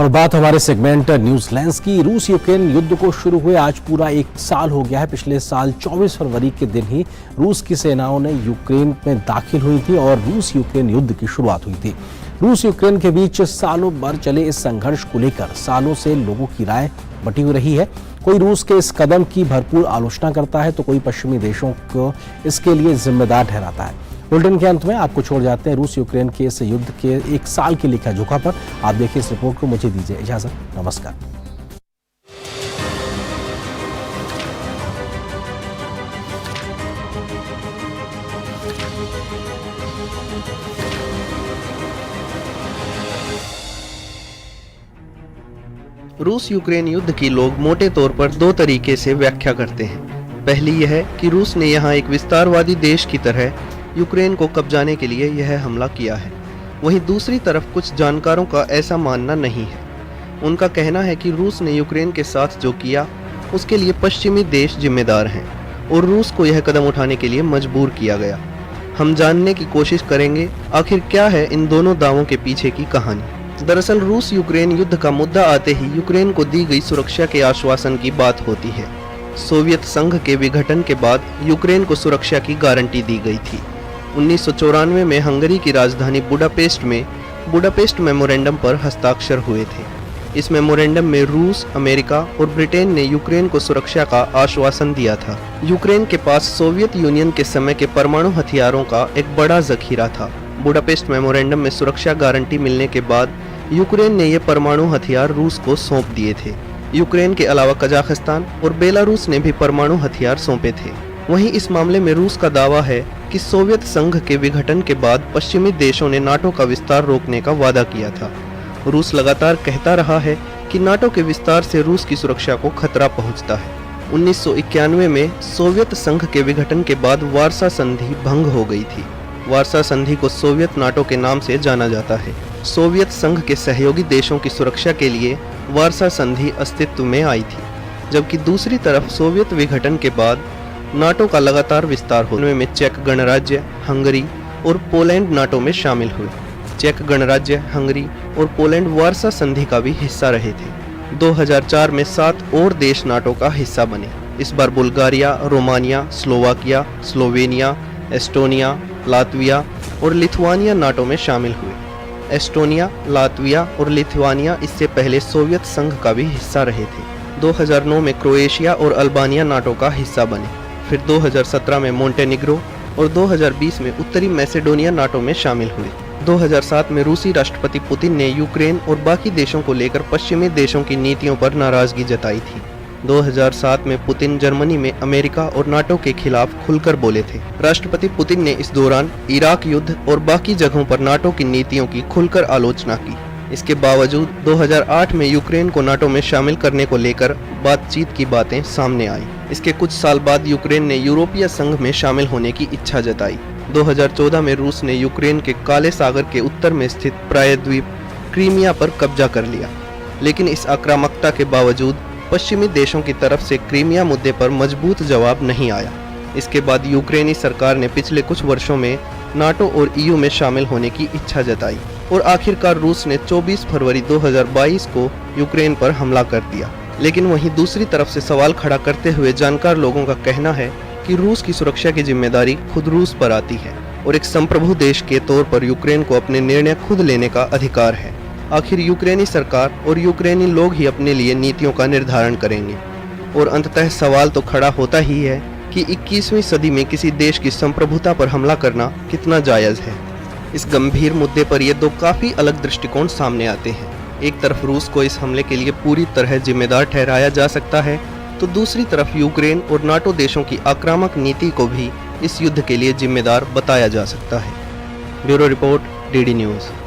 और बात हमारे सेगमेंट न्यूज लेंस की। रूस यूक्रेन युद्ध को शुरू हुए आज पूरा एक साल हो गया है। पिछले साल 24 फरवरी के दिन ही रूस की सेनाओं ने यूक्रेन में दाखिल हुई थी और रूस यूक्रेन युद्ध की शुरुआत हुई थी। रूस यूक्रेन के बीच सालों भर चले इस संघर्ष को लेकर सालों से लोगों की राय बटी हुई रही है। कोई रूस के इस कदम की भरपूर आलोचना करता है तो कोई पश्चिमी देशों को इसके लिए जिम्मेदार ठहराता है। बुलेटिन के अंत में आपको छोड़ जाते हैं रूस यूक्रेन के इस युद्ध के एक साल की लेखा जोखा पर। आप देखिए इस रिपोर्ट को। मुझे दीजिए इजाजत। नमस्कार। रूस यूक्रेन युद्ध की लोग मोटे तौर पर दो तरीके से व्याख्या करते हैं। पहली यह है कि रूस ने यहाँ एक विस्तारवादी देश की तरह यूक्रेन को कब्जाने के लिए यह हमला किया है। वहीं दूसरी तरफ कुछ जानकारों का ऐसा मानना नहीं है। उनका कहना है कि रूस ने यूक्रेन के साथ जो किया उसके लिए पश्चिमी देश जिम्मेदार हैं और रूस को यह कदम उठाने के लिए मजबूर किया गया। हम जानने की कोशिश करेंगे आखिर क्या है इन दोनों दावों के पीछे की कहानी। दरअसल रूस यूक्रेन युद्ध का मुद्दा आते ही यूक्रेन को दी गई सुरक्षा के आश्वासन की बात होती है। सोवियत संघ के विघटन के बाद यूक्रेन को सुरक्षा की गारंटी दी गई थी। 1994 में हंगरी की राजधानी बुडापेस्ट में बुडापेस्ट मेमोरेंडम पर हस्ताक्षर हुए थे। इस मेमोरेंडम में रूस, अमेरिका और ब्रिटेन ने यूक्रेन को सुरक्षा का आश्वासन दिया था। यूक्रेन के पास सोवियत यूनियन के समय के परमाणु हथियारों का एक बड़ा जखीरा था। बुडापेस्ट मेमोरेंडम में सुरक्षा गारंटी मिलने के बाद यूक्रेन ने ये परमाणु हथियार रूस को सौंप दिए थे। यूक्रेन के अलावा कजाकिस्तान और बेलारूस ने भी परमाणु हथियार सौंपे थे। वहीं इस मामले में रूस का दावा है कि सोवियत संघ के विघटन के बाद पश्चिमी देशों ने नाटो का विस्तार रोकने का वादा किया था। रूस लगातार कहता रहा है कि नाटो के विस्तार से रूस की सुरक्षा को खतरा पहुंचता है। 1991 में सोवियत संघ के विघटन के बाद वार्सा संधि भंग हो गई थी। वार्सा संधि को सोवियत नाटो के नाम से जाना जाता है। सोवियत संघ के सहयोगी देशों की सुरक्षा के लिए वार्सा संधि अस्तित्व में आई थी, जबकि दूसरी तरफ सोवियत विघटन के बाद नाटो का लगातार विस्तार होने में चेक गणराज्य, हंगरी और पोलैंड नाटो में शामिल हुए। चेक गणराज्य, हंगरी और पोलैंड वार्सा संधि का भी हिस्सा रहे थे। 2004 में 7 और देश नाटो का हिस्सा बने। इस बार Bulgaria, Romania, Slovakia, Slovenia, Estonia, Latvia और लिथुआनिया नाटो में शामिल हुए। एस्टोनिया, लातविया और लिथुआनिया इससे पहले सोवियत संघ का भी हिस्सा रहे थे। 2009 में क्रोएशिया और अल्बानिया नाटो का हिस्सा बने। फिर 2017 में मोंटेनिग्रो और 2020 में उत्तरी मैसेडोनिया नाटो में शामिल हुए। 2007 में रूसी राष्ट्रपति पुतिन ने यूक्रेन और बाकी देशों को लेकर पश्चिमी देशों की नीतियों पर नाराजगी जताई थी। 2007 में पुतिन जर्मनी में अमेरिका और नाटो के खिलाफ खुलकर बोले थे। राष्ट्रपति पुतिन ने इस दौरान इराक युद्ध और बाकी जगहों पर नाटो की नीतियों की खुलकर आलोचना की। इसके बावजूद 2008 में यूक्रेन को नाटो में शामिल करने को लेकर बातचीत की बातें सामने आई। इसके कुछ साल बाद यूक्रेन ने यूरोपीय संघ में शामिल होने की इच्छा जताई। 2014 में रूस ने यूक्रेन के काले सागर के उत्तर में स्थित प्रायद्वीप क्रीमिया पर कब्जा कर लिया, लेकिन इस आक्रामकता के बावजूद पश्चिमी देशों की तरफ से क्रीमिया मुद्दे पर मजबूत जवाब नहीं आया। इसके बाद यूक्रेनी सरकार ने पिछले कुछ वर्षों में नाटो और ईयू में शामिल होने की इच्छा जताई और आखिरकार रूस ने 24 फरवरी 2022 को यूक्रेन पर हमला कर दिया। लेकिन वहीं दूसरी तरफ से सवाल खड़ा करते हुए जानकार लोगों का कहना है कि रूस की सुरक्षा की जिम्मेदारी खुद रूस पर आती है और एक संप्रभु देश के तौर पर यूक्रेन को अपने निर्णय खुद लेने का अधिकार है। आखिर यूक्रेनी सरकार और यूक्रेनी लोग ही अपने लिए नीतियों का निर्धारण करेंगे और अंततः सवाल तो खड़ा होता ही है कि 21वीं सदी में किसी देश की संप्रभुता पर हमला करना कितना जायज़ है। इस गंभीर मुद्दे पर ये दो काफ़ी अलग दृष्टिकोण सामने आते हैं। एक तरफ रूस को इस हमले के लिए पूरी तरह जिम्मेदार ठहराया जा सकता है, तो दूसरी तरफ यूक्रेन और नाटो देशों की आक्रामक नीति को भी इस युद्ध के लिए जिम्मेदार बताया जा सकता है। Bureau report, DD news.